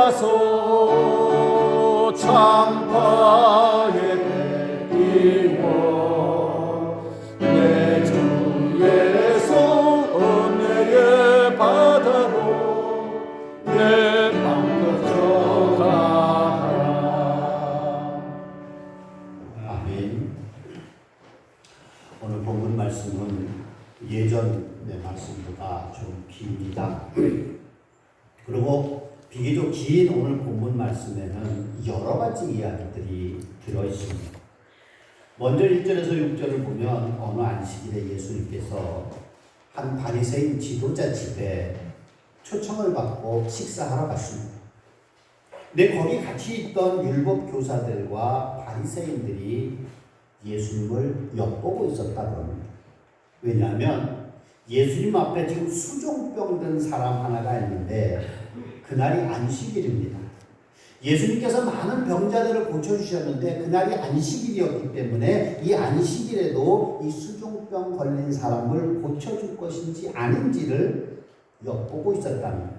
와서 창파에 내리워 내 주 예수 은혜의 바다로 내 맘 걷어가라. 아멘. 오늘 본문 말씀은 예전의 말씀보다 좀 깁니다. 그리고 비교적 긴 오늘 본문 말씀에는 여러 가지 이야기들이 들어있습니다. 먼저 1절에서 6절을 보면 어느 안식일에 예수님께서 한 바리새인 지도자 집에 초청을 받고 식사하러 갔습니다. 근데 거기 같이 있던 율법 교사들과 바리새인들이 예수님을 엿보고 있었다고 합니다. 왜냐하면 예수님 앞에 지금 수종병 든 사람 하나가 있는데 그날이 안식일입니다. 예수님께서 많은 병자들을 고쳐주셨는데 그날이 안식일이었기 때문에 이 안식일에도 이 수종병 걸린 사람을 고쳐줄 것인지 아닌지를 엿보고 있었답니다.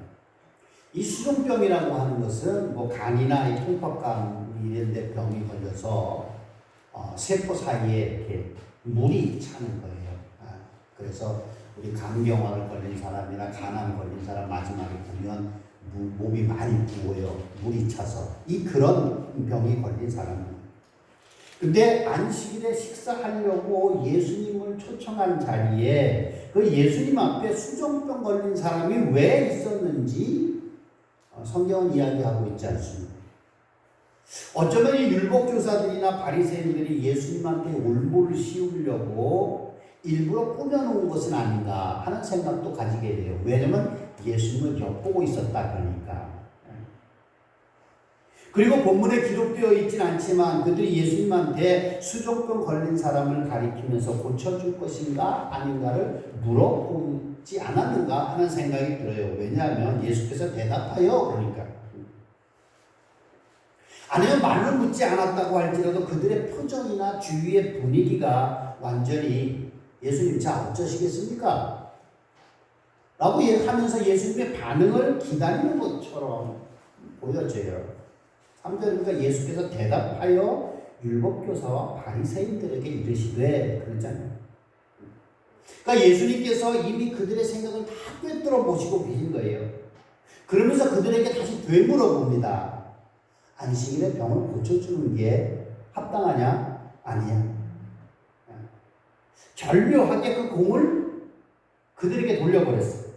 이 수종병이라고 하는 것은 뭐 간이나 이 통팍간 이런 데 병이 걸려서 세포 사이에 이렇게 물이 차는 거예요. 그래서 우리 간경화를 걸린 사람이나 간암 걸린 사람 마지막에 보면 몸이 많이 부어요. 물이 차서. 그런 병이 걸린 사람입니다. 근데 안식일에 식사하려고 예수님을 초청한 자리에 그 예수님 앞에 수종병 걸린 사람이 왜 있었는지 성경은 이야기하고 있지 않습니다. 어쩌면 이 율법교사들이나 바리새인들이 예수님한테 올무를 씌우려고 일부러 꾸며놓은 것은 아닌가 하는 생각도 가지게 돼요. 왜냐면 예수님을 엿보고 있었다 그러니까. 그리고 본문에 기록되어 있진 않지만 그들이 예수님한테 수종병 걸린 사람을 가리키면서 고쳐줄 것인가 아닌가를 물어보지 않았는가 하는 생각이 들어요. 왜냐하면 예수께서 대답하여 그러니까. 아니면 말로 묻지 않았다고 할지라도 그들의 표정이나 주위의 분위기가 완전히 예수님 자 어쩌시겠습니까? 라고 하면서 예수님의 반응을 기다리는 것처럼 보여져요. 3절이니까 예수께서 대답하여 율법교사와 바리새인들에게 이르시되 그러잖아요. 그러니까 예수님께서 이미 그들의 생각을 다 꿰뚫어 보시고 계신 거예요. 그러면서 그들에게 다시 되물어봅니다. 안식일에 병을 고쳐주는 게 합당하냐? 아니야. 절묘하게 그 공을 그들에게 돌려버렸어요.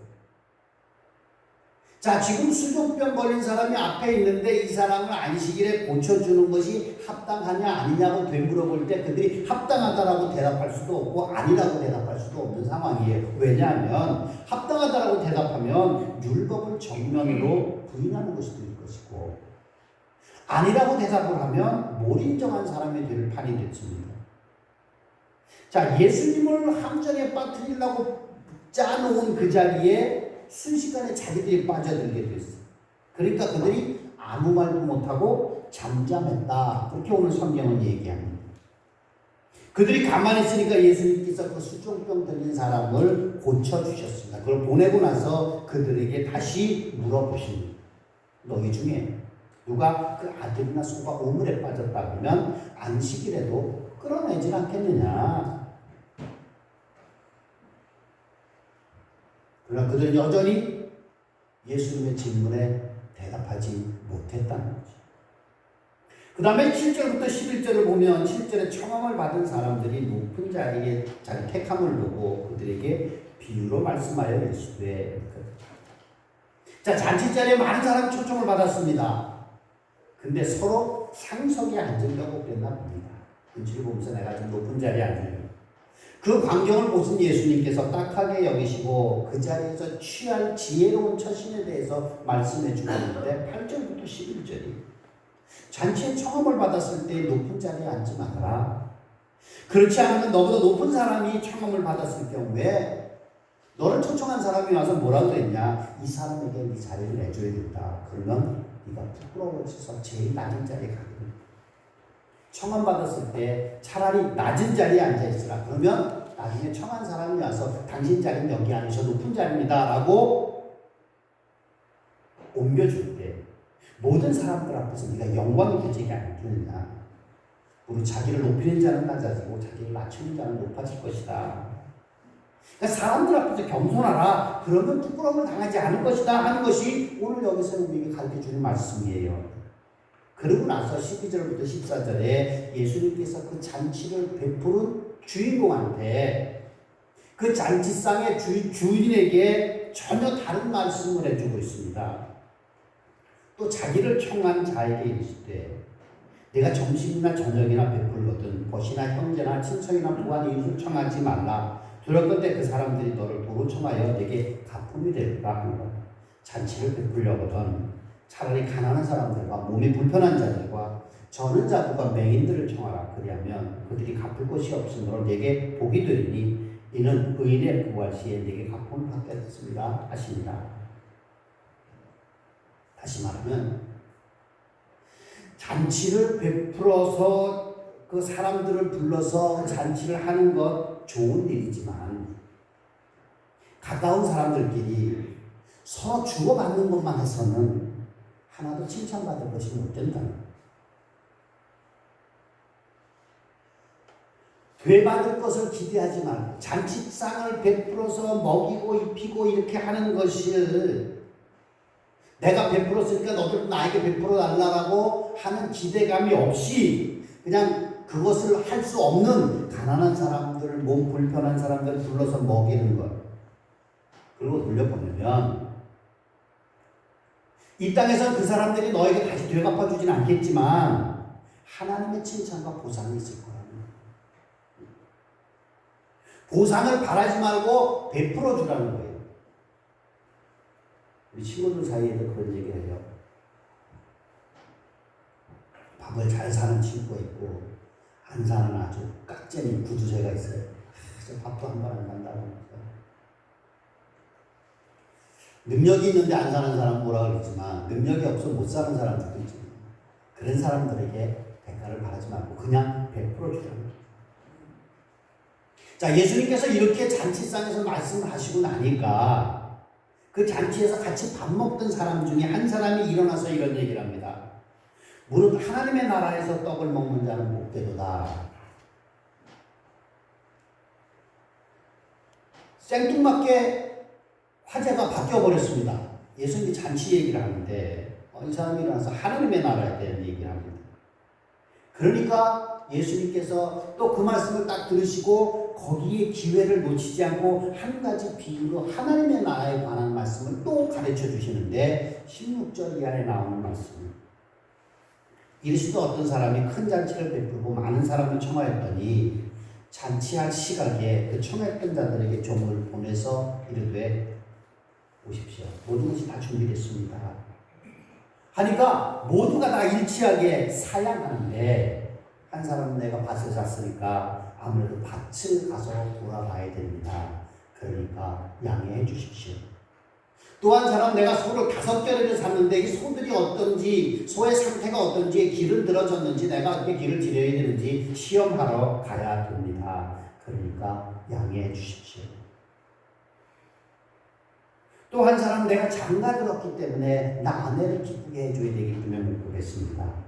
자, 지금 수종병 걸린 사람이 앞에 있는데 이 사람을 안식일에 고쳐주는 것이 합당하냐 아니냐고 되물어볼 때 그들이 합당하다라고 대답할 수도 없고 아니라고 대답할 수도 없는 상황이에요. 왜냐하면 합당하다라고 대답하면 율법을 정면으로 부인하는 것이 될 것이고 아니라고 대답을 하면 못 인정한 사람이 될 판이 됐습니다. 자, 예수님을 함정에 빠뜨리려고 짜놓은 그 자리에 순식간에 자기들이 빠져들게 됐어요. 그러니까 그들이 아무 말도 못하고 잠잠했다. 그렇게 오늘 성경은 얘기합니다. 그들이 가만히 있으니까 예수님께서 그 수종병 들린 사람을 고쳐주셨습니다. 그걸 보내고 나서 그들에게 다시 물어보십니다. 너희 중에 누가 그 아들이나 소가 우물에 빠졌다 그러면 안식일에도 끌어내질 않겠느냐. 그러나 그들은 여전히 예수님의 질문에 대답하지 못했다는 거죠. 그 다음에 7절부터 11절을 보면 7절에 청함을 받은 사람들이 높은 자리에 자기 택함을 두고 그들에게 비유로 말씀하여 이르시되 자, 잔치자리에 많은 사람이 초청을 받았습니다. 근데 서로 상석에 앉으려고 그랬나 봅니다. 눈치를 보면서 내가 좀 높은 자리에 앉으려고. 그 광경을 보신 예수님께서 딱하게 여기시고 그 자리에서 취할 지혜로운 처신에 대해서 말씀해 주셨는데 8절부터 11절이 잔치에 청함을 받았을 때 높은 자리에 앉지 말아라. 그렇지 않으면 너보다 높은 사람이 청함을 받았을 경우에 너를 초청한 사람이 와서 뭐라 그랬냐. 이 사람에게 이 자리를 내줘야 된다. 그러면 네가 부끄러워져서 제일 낮은 자리에 가게 된다. 청함 받았을 때 차라리 낮은 자리에 앉아있으라. 그러면 나중에 청한 사람이 와서 당신 자리는 여기 아니셔 높은 자리입니다 라고 옮겨줄 때 모든 사람들 앞에서 네가 영광이 되지 않겠느냐. 우리 자기를 높이는 자는 낮아지고 자기를 낮추는 자는 높아질 것이다. 그러니까 사람들 앞에서 겸손하라. 그러면 부끄러움을 당하지 않을 것이다 하는 것이 오늘 여기서 우리에게 가르쳐주는 말씀이에요. 그러고 나서 12절부터 14절에 예수님께서 그 잔치를 베푸는 주인공한테 그 잔치상의 주인에게 전혀 다른 말씀을 해주고 있습니다. 또 자기를 청한 자에게 이르시되 내가 점심이나 저녁이나 베풀거든 벗이나 형제나 친척이나 부한 이웃을 청하지 말라. 두렵건대 그 사람들이 너를 도로 청하여 내게 가품이 될까 하노라. 잔치를 베풀려거든 차라리 가난한 사람들과 몸이 불편한 자들과 저는 자들과 맹인들을 청하라. 그리하면 그들이 갚을 것이 없으므로 내게 복이 되리니 이는 의인의 구할 시에 내게 갚음을 받게 됐습니다 하십니다. 다시 말하면 잔치를 베풀어서 그 사람들을 불러서 잔치를 하는 것 좋은 일이지만 가까운 사람들끼리 서로 주고받는 것만 해서는 하나도 칭찬받을 것이 못 된다는 거예요. 되받을 것을 기대하지 말고 잔치상을 베풀어서 먹이고 입히고 이렇게 하는 것을 내가 베풀었으니까 너도 나에게 베풀어 달라고 하는 기대감이 없이 그냥 그것을 할 수 없는 가난한 사람들, 몸 불편한 사람들 불러서 먹이는 것. 그리고 돌려보내면 이 땅에서 그 사람들이 너에게 다시 되갚아주진 않겠지만 하나님의 칭찬과 보상이 있을 거라는 거예요. 보상을 바라지 말고 베풀어 주라는 거예요. 우리 친구들 사이에도 그런 얘기 해요. 밥을 잘 사는 친구가 있고 안 사는 아주 깍쟁이 구두쇠가 있어요. 밥도 한 번 안 산다고. 능력이 있는데 안 사는 사람은 뭐라 그러지만 능력이 없어 못 사는 사람들도 있죠. 그런 사람들에게 대가를 바라지 말고 그냥 베풀어 주라는 거예요. 자, 예수님께서 이렇게 잔치상에서 말씀을 하시고 나니까 그 잔치에서 같이 밥 먹던 사람 중에 한 사람이 일어나서 이런 얘기를 합니다. 무릇 하나님의 나라에서 떡을 먹는 자는 복되도다. 생뚱맞게 화제가 바뀌어버렸습니다. 예수님이 잔치 얘기를 하는데 이 사람이 일어나서 하나님의 나라에 대한 얘기를 합니다. 그러니까 예수님께서 또 그 말씀을 딱 들으시고 거기에 기회를 놓치지 않고 한 가지 비유로 하나님의 나라에 관한 말씀을 또 가르쳐 주시는데 16절 이하에 나오는 말씀. 이르시되 어떤 사람이 큰 잔치를 베풀고 많은 사람을 청하였더니 잔치할 시각에 그 청했던 자들에게 종을 보내서 이르되 오십시오. 모든 것이 다 준비됐습니다. 하니까 모두가 다 일치하게 사양하는데 한 사람은 내가 밭을 샀으니까 아무래도 밭을 가서 돌아봐야 됩니다. 그러니까 양해해 주십시오. 또 한 사람 내가 소를 5개를 샀는데 이 소들이 어떤지 소의 상태가 어떤지 길을 들어졌는지 내가 어떻게 길을 들여야 되는지 시험하러 가야 됩니다. 그러니까 양해해 주십시오. 또 한 사람 내가 장가 들었기 때문에 나 아내를 기쁘게 해줘야 되기 때문에 못 보겠습니다.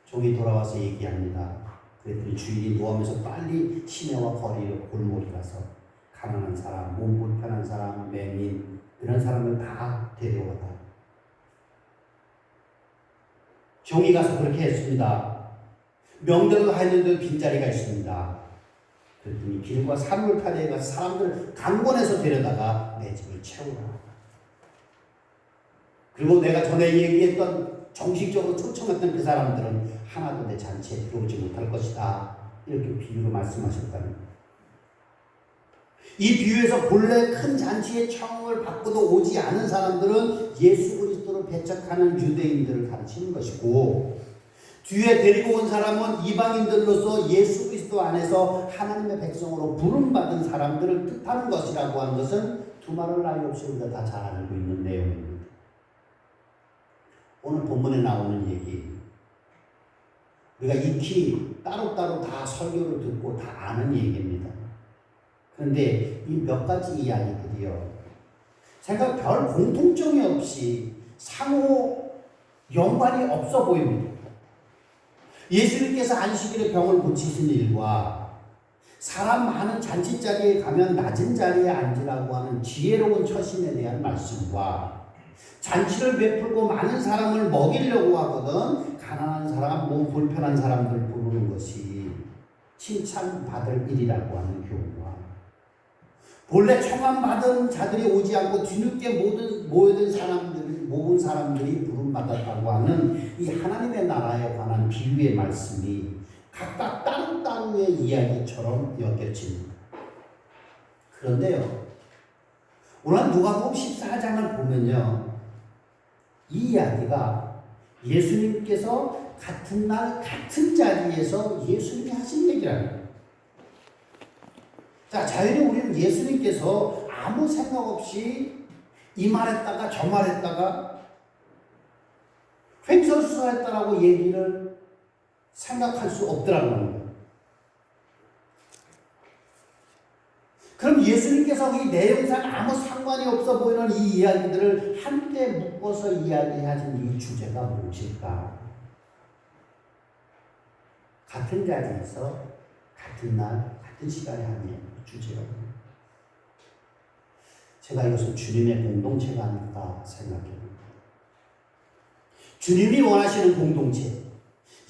종이 돌아와서 얘기합니다. 그랬더니 주인이 누워면서 빨리 시내와 거리로 골목에 가서 가난한 사람, 몸 불편한 사람, 맹인 이런 사람을 다 데려와라. 종이 가서 그렇게 했습니다. 명대로 했는데 빈자리가 있습니다. 그랬더니 길과 산을 타대에 가서 사람들을 강권해서 데려다가 내 집을 채우라. 그리고 내가 전에 얘기했던 정식적으로 초청했던 그 사람들은 하나도 내 잔치에 들어오지 못할 것이다. 이렇게 비유로 말씀하셨다는 거예요. 이 비유에서 본래 큰 잔치의 청을 받고도 오지 않은 사람들은 예수 그리스도를 배척하는 유대인들을 가르치는 것이고 뒤에 데리고 온 사람은 이방인들로서 예수 그리스도 안에서 하나님의 백성으로 부름받은 사람들을 뜻하는 것이라고 하는 것은 두말할 나위 없이 우리가 다 잘 알고 있는 내용입니다. 오늘 본문에 나오는 얘기 우리가 익히 따로따로 다 설교를 듣고 다 아는 얘기입니다. 그런데 이 몇 가지 이야기들이요 생각 별 공통점이 없이 상호 연관이 없어 보입니다. 예수님께서 안식일에 병을 고치신 일과 사람 많은 잔치자리에 가면 낮은 자리에 앉으라고 하는 지혜로운 처신에 대한 말씀과 잔치를 베풀고 많은 사람을 먹이려고 하거든 가난한 사람, 몸 불편한 사람들 부르는 것이 칭찬받을 일이라고 하는 교훈과 본래 청함받은 자들이 오지 않고 뒤늦게 모은 사람들이 부름받았다고 하는 이 하나님의 나라에 관한 비유의 말씀이 각각 따로따로의 이야기처럼 여겨집니다. 그런데요, 오늘 누가복음 14장을 보면요, 이 이야기가 예수님께서 같은 날 같은 자리에서 예수님이 하신 얘기라는 거예요. 자, 자연히 우리는 예수님께서 아무 생각 없이 이 말했다가 저 말했다가 횡설수설했다라고 얘기를 생각할 수 없더라는 거예요. 그럼 예수님께서 이 내용상 아무 상관이 없어 보이는 이 이야기들을 한때 묶어서 이야기하신 이 주제가 무엇일까? 같은 자리에서 같은 날 같은 시간에 하는 주제가 뭐예요? 제가 이것은 주님의 공동체가 아닐까 생각합니다. 주님이 원하시는 공동체,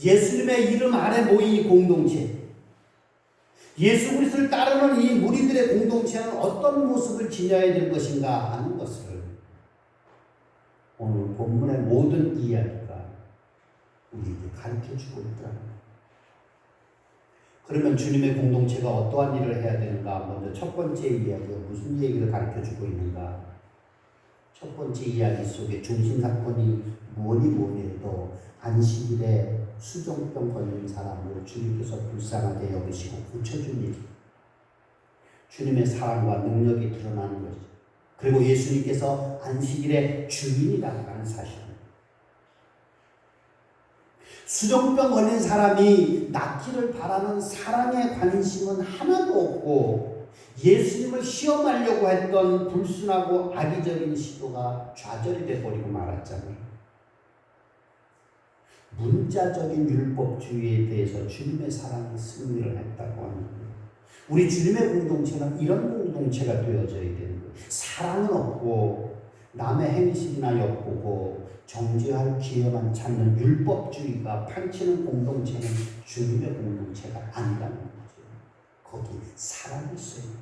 예수님의 이름 아래 모인 이 공동체, 예수 그리스도를 따르는 이 무리들의 공동체는 어떤 모습을 지녀야 될 것인가 하는 것을 오늘 본문의 모든 이야기가 우리에게 가르쳐주고 있더라고요. 그러면 주님의 공동체가 어떠한 일을 해야 되는가? 먼저 첫 번째 이야기가 무슨 얘기를 가르쳐주고 있는가? 첫 번째 이야기 속에 중심 사건이 뭐니 해도 안식일에 수종병 걸린 사람을 주님께서 불쌍하게 여기시고 고쳐준 일, 주님의 사랑과 능력이 드러나는 것이죠. 그리고 예수님께서 안식일의 주인이라고 하는 사실입니다. 수종병 걸린 사람이 낫기를 바라는 사랑의 관심은 하나도 없고 예수님을 시험하려고 했던 불순하고 악의적인 시도가 좌절이 되어버리고 말았잖아요. 문자적인 율법주의에 대해서 주님의 사랑이 승리를 했다고 하는 거예요. 우리 주님의 공동체는 이런 공동체가 되어져야 되는 거예요. 사랑은 없고 남의 행실이나 엿보고 정죄할 기회만 찾는 율법주의가 판치는 공동체는 주님의 공동체가 아니라는 거죠. 거기 사랑이 있어요.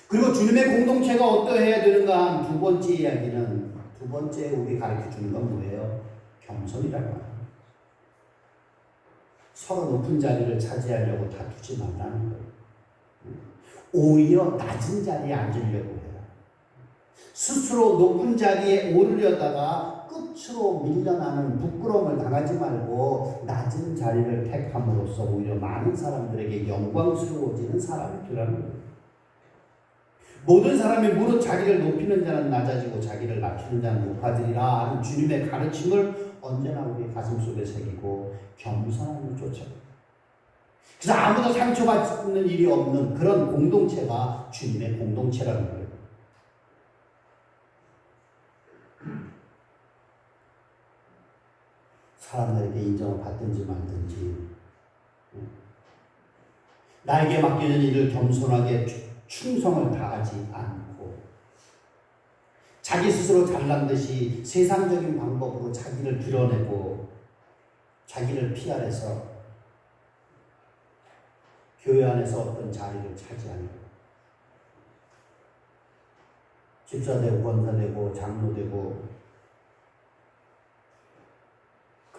그리고 주님의 공동체가 어떠해야 되는가 한 두 번째 이야기는, 두 번째 우리 가르쳐주는 건 뭐예요? 겸손이라고 합니다. 서로 높은 자리를 차지하려고 다투지 말라는 거예요. 오히려 낮은 자리에 앉으려고 해요. 스스로 높은 자리에 오르려다가 끝으로 밀려나는 부끄러움을 당하지 말고 낮은 자리를 택함으로써 오히려 많은 사람들에게 영광스러워지는 사람이 되라는 거예요. 모든 사람이 무릇 자기를 높이는 자는 낮아지고 자기를 낮추는 자는 높아지리라 하는 주님의 가르침을 언제나 우리 가슴속에 새기고 겸손함을 쫓아갑니다. 그래서 아무도 상처받는 일이 없는 그런 공동체가 주님의 공동체라는 거예요. 사람들에게 인정을 받든지 말든지 나에게 맡기는 일을 겸손하게 충성을 다하지 않고 자기 스스로 잘난 듯이 세상적인 방법으로 자기를 드러내고 자기를 PR해서 교회 안에서 어떤 자리를 차지하는 집사되고 권사되고 장로되고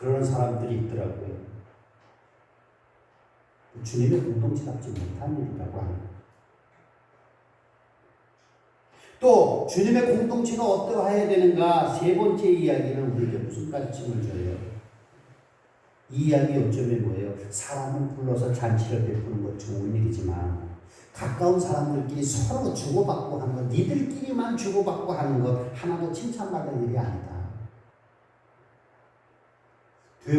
그런 사람들이 있더라고요. 주님의 공동체답지 못한 일이라고 합니다. 또 주님의 공동체가 어떠해야 되는가 세 번째 이야기는 우리에게 무슨 가르침을 줘요? 이 이야기의 요점이 뭐예요? 사람을 불러서 잔치를 베푸는 것 좋은 일이지만 가까운 사람들끼리 서로 주고받고 하는 것, 니들끼리만 주고받고 하는 것 하나도 칭찬받을 일이 아니다.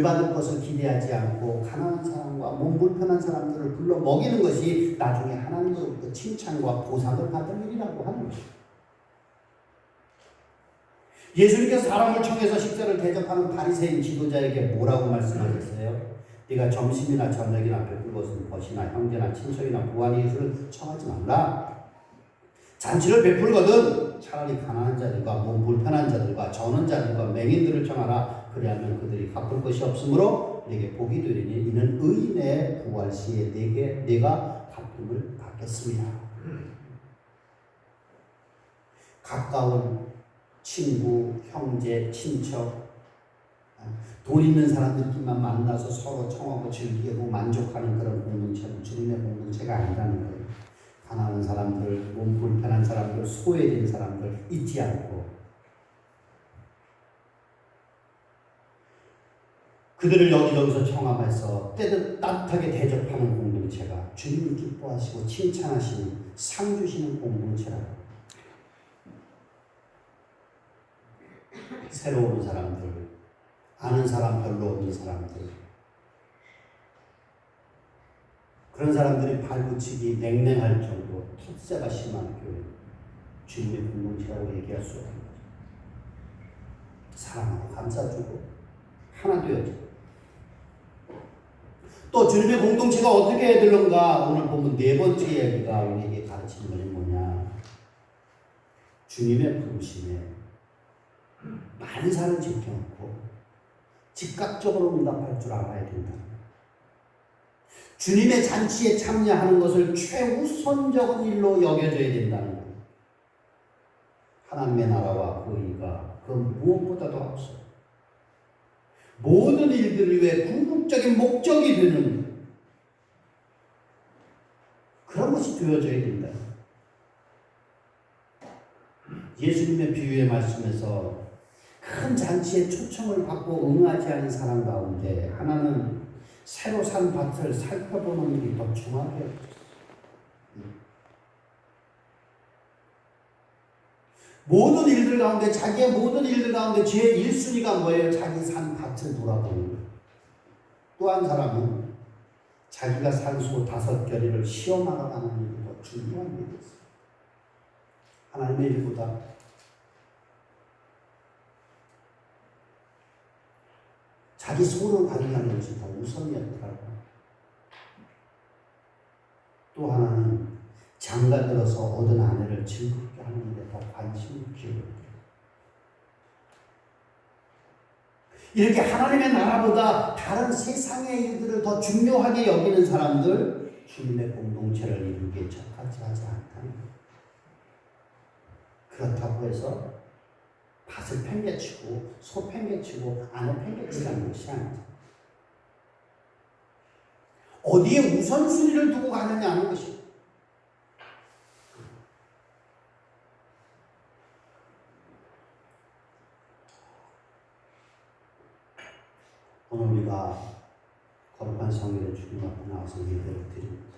받을 것을 기대하지 않고 가난한 사람과 몸 불편한 사람들을 불러 먹이는 것이 나중에 하나님으로부터 칭찬과 보상을 받을 일이라고 하는 것입니다. 예수님께서 사람을 청해서 식사를 대접하는 바리새인 지도자에게 뭐라고 말씀하셨어요? 네가 점심이나 저녁이나 베풀 것은 벗이나 형제나 친척이나 부하니 예수를 청하지 말라. 잔치를 베풀거든 차라리 가난한 자들과 몸 불편한 자들과 저는 자들과 맹인들을 청하라. 그리하면 그들이 갚을 것이 없으므로 내게 복이 되리니 이는 의인의 부활 시에 내가 갚음을 받겠습니다. 가까운 친구, 형제, 친척, 돈 있는 사람들끼리만 만나서 서로 청하고 즐기고 만족하는 그런 공동체는 주님의 공동체가 아니라는 거예요. 가난한 사람들, 몸 불편한 사람들, 소외된 사람들 잊지 않고 그들을 여기저기서 청함해서 때든 따뜻하게 대접하는 공동체가 주님이 기뻐하시고 칭찬하시는 상 주시는 공동체라고. 새로 오는 사람들, 아는 사람 별로 없는 사람들, 그런 사람들이 발붙이기 냉랭할 정도 텃세가 심한 교회, 주님의 공동체라고 얘기할 수 없는 거죠. 사랑하고 감싸주고 하나 되어지고. 또 주님의 공동체가 어떻게 해야 되는가? 오늘 보면 네 번째 이야기가 우리에게 가르치는 것이 뭐냐? 주님의 부르심에 만사를 지켜놓고 즉각적으로 응답할 줄 알아야 된다. 주님의 잔치에 참여하는 것을 최우선적인 일로 여겨져야 된다는 거예요. 하나님의 나라와 그 의가 그 무엇보다도 앞서 모든 일들을 위해 궁극적인 목적이 되는 그런 것이 되어져야 된다. 예수님의 비유의 말씀에서 큰 잔치에 초청을 받고 응하지 않은 사람 가운데 하나는 새로 산 밭을 살펴보는 일이 더 중하게 여겨졌어요. 모든 일들 가운데 자기의 모든 일들 가운데 제 1순위가 뭐예요? 자기 산 밭을 돌아보는 거예요. 또 한 사람은 자기가 산 소 5겨리를 시험하러 가는 일이 더 중요한 일이었어요. 하나님의 일보다 자기 소를 관리하는 것이 더 우선이었더라고요. 또 하나는 장가 들어서 얻은 아내를 즐겁게 하는 일에 더 관심을 기울였더라고요. 이렇게 하나님의 나라보다 다른 세상의 일들을 더 중요하게 여기는 사람들, 주님의 공동체를 이루기에 적합하지 않다는 거예요. 그렇다고 해서 밭을 팽개치고 소 팽개치고 아내 팽개치라는 것이 아니다. 어디에 우선순위를 두고 가느냐는 것입니다. 오늘 우리가 거룩한 성일의 주님 앞에 나와서 예배를 드립니다.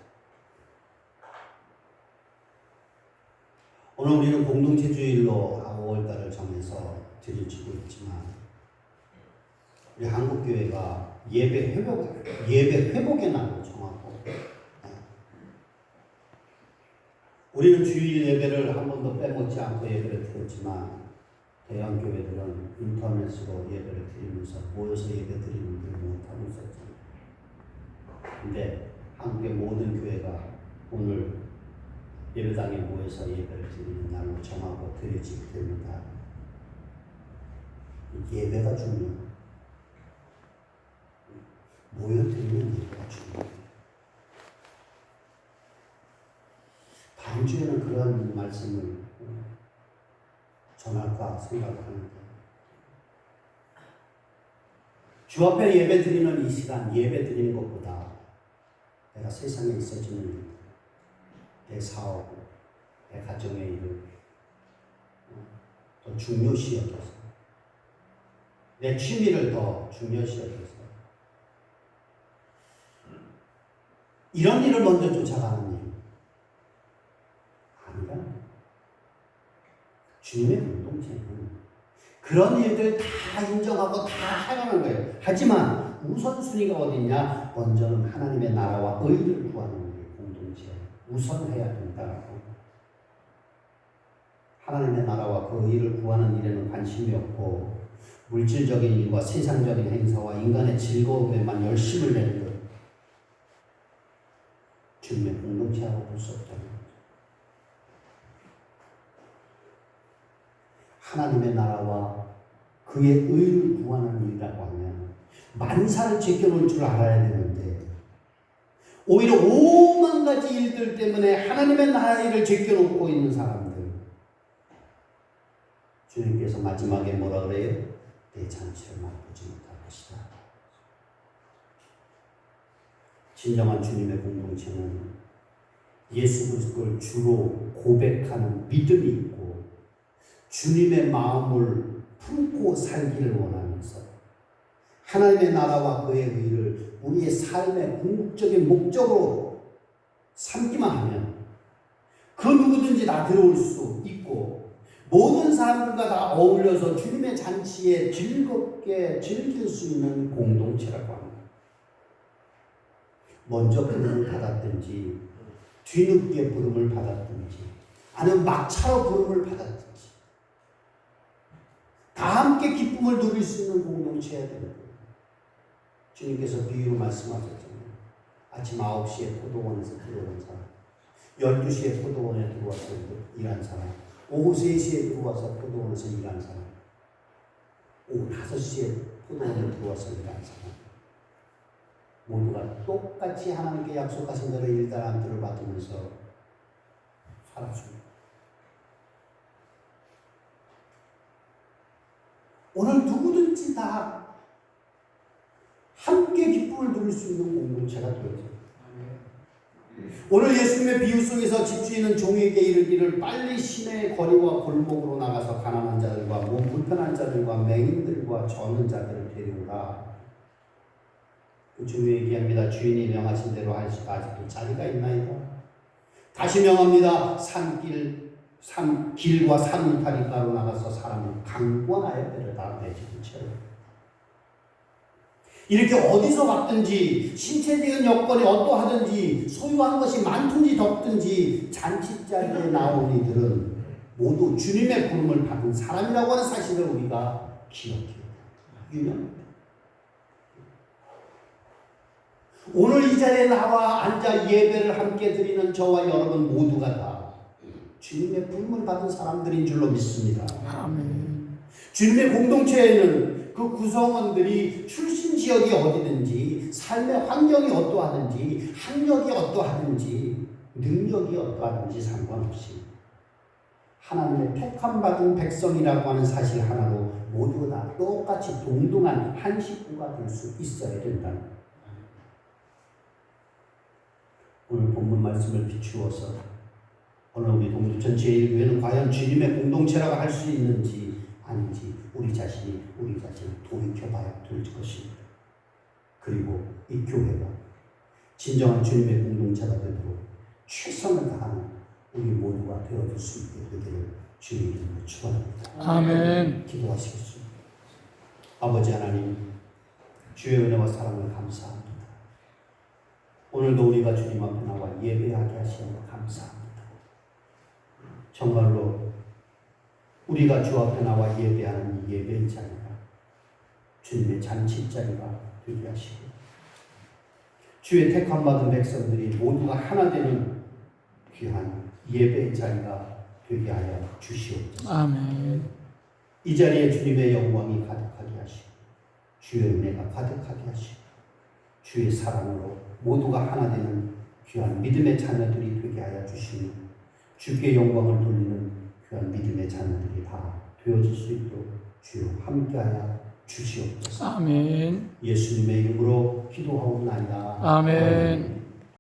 오늘 우리는 공동체 주일로 5월달을 정해서 드려지고 있지만 우리 한국교회가 예배 회복의 날로 정하고 우리는 주일 예배를 한 번도 빼먹지 않고 예배를 드렸지만 대형 교회들은 인터넷으로 예배를 드리면서 모여서 예배 드리는 걸 못하고 있었잖아요. 근데 한국의 모든 교회가 오늘 예배당에 모여서 예배를 드리는 날로 정하고 드려지게 됩니다. 예배가 중요해요. 모여드리는 예배가 중요해요. 다음 주에는 그런 말씀을 전할까 생각하는데 주 앞에 예배 드리는 이 시간, 예배 드리는 것보다 내가 세상에 있어지는 일, 내 사업, 내 가정의 일을 더 중요시 여겨서 내 취미를 더 중요시 여겨서 이런 일을 먼저 쫓아가는 일 아니라 주님의 공동체는 그런 일들 다 인정하고 다 해가는 거예요. 하지만 우선순위가 어딨냐? 먼저는 하나님의 나라와 의를 구하는 우리 공동체 우선해야 된다라고. 하나님의 나라와 그 의를 구하는 일에는 관심이 없고 물질적인 일과 세상적인 행사와 인간의 즐거움에만 열심을 내는 것, 주님의 공동체라고 볼 수 없다는 거죠. 하나님의 나라와 그의 의를 구하는 일이라고 하면 만사를 제껴놓을 줄 알아야 되는데 오히려 오만 가지 일들 때문에 하나님의 나라의 일을 제껴놓고 있는 사람들, 주님께서 마지막에 뭐라 그래요? 내 잔치를 맛보지 못할 것이다. 진정한 주님의 공동체는 예수 그리스도를 주로 고백하는 믿음이 있고 주님의 마음을 품고 살기를 원하면서 하나님의 나라와 그의 의를 우리의 삶의 궁극적인 목적으로 삼기만 하면 그 누구든지 다 들어올 수 있고 모든 사람들과 다 어울려서 주님의 잔치에 즐겁게 즐길 수 있는 공동체라고 합니다. 먼저 부름을 받았든지 뒤늦게 부름을 받았든지 아니면 막차로 부름을 받았든지 다 함께 기쁨을 누릴 수 있는 공동체여야 되는 거예요. 주님께서 비유로 말씀하셨잖아요. 아침 9시에 포도원에서 들어온 사람, 12시에 포도원에 들어와서 일한 사람, 오후 3시에 들어와서 포도원에서 일한 사람, 오후 5시에 포도원에 들어와서 일한 사람, 모두가 똑같이 하나님께 약속하신 대로 일단함들을 받으면서 살았습니다. 오늘 누구든지 다 함께 기쁨을 누릴 수 있는 공동체가 되어집니다. 오늘 예수님의 비유 속에서 집주인은 종에게 이르기를 빨리 시내의 거리와 골목으로 나가서 가난한 자들과 몸 불편한 자들과 맹인들과 저는 자들을 데려오라. 그 주에 얘기합니다. 주인이 명하신 대로 하시고 아직도 자리가 있나이다. 다시 명합니다. 길과 산 울타리가로 나가서 사람을 강권하여 데려다 내 집을 채워. 이렇게 어디서 갔든지 신체적인 여건이 어떠하든지 소유한 것이 많든지 적든지 잔치자리에 나온 이들은 모두 주님의 부름을 받은 사람이라고 하는 사실을 우리가 기억해야 유명합니다. 오늘 이 자리에 나와 앉아 예배를 함께 드리는 저와 여러분 모두가 다 주님의 부름을 받은 사람들인 줄로 믿습니다. 아멘. 주님의 공동체에는 그 구성원들이 출신 지역이 어디든지 삶의 환경이 어떠하든지 학력이 어떠하든지 능력이 어떠하든지 상관없이 하나님의 택함 받은 백성이라고 하는 사실 하나로 모두가 다 똑같이 동등한 한 식구가 될 수 있어야 된다는 거예요. 오늘 본문 말씀을 비추어서 오늘 우리 동두천 제1교회는 과연 주님의 공동체라고 할 수 있는지 아닌지 우리 자신을 돌이켜봐야 될 것입니다. 그리고 이 교회가 진정한 주님의 공동체가 되도록 최선을 다하는 우리 모두가 되어줄 수 있게 되기를 주님 이름으로 축원합니다. 아멘. 기도하시겠습니다. 아버지 하나님, 주의 은혜와 사랑을 감사합니다. 오늘도 우리가 주님 앞에 나와 예배하게 하시는 것 감사합니다. 정말로 우리가 주 앞에 나와 예배하는 이 예배의 자리가 주님의 잔치 자리가 되게 하시고 주의 택함받은 백성들이 모두가 하나 되는 귀한 예배의 자리가 되게 하여 주시옵소서. 아멘. 이 자리에 주님의 영광이 가득하게 하시고 주의 은혜가 가득하게 하시고 주의 사랑으로 모두가 하나 되는 귀한 믿음의 자녀들이 되게 하여 주시며 주께 영광을 돌리는 귀한 믿음의 자녀들이 다 되어질 수 있도록 주여 함께하여 주시옵소서. 아멘. 예수님의 이름으로 기도하옵나이다. 아멘.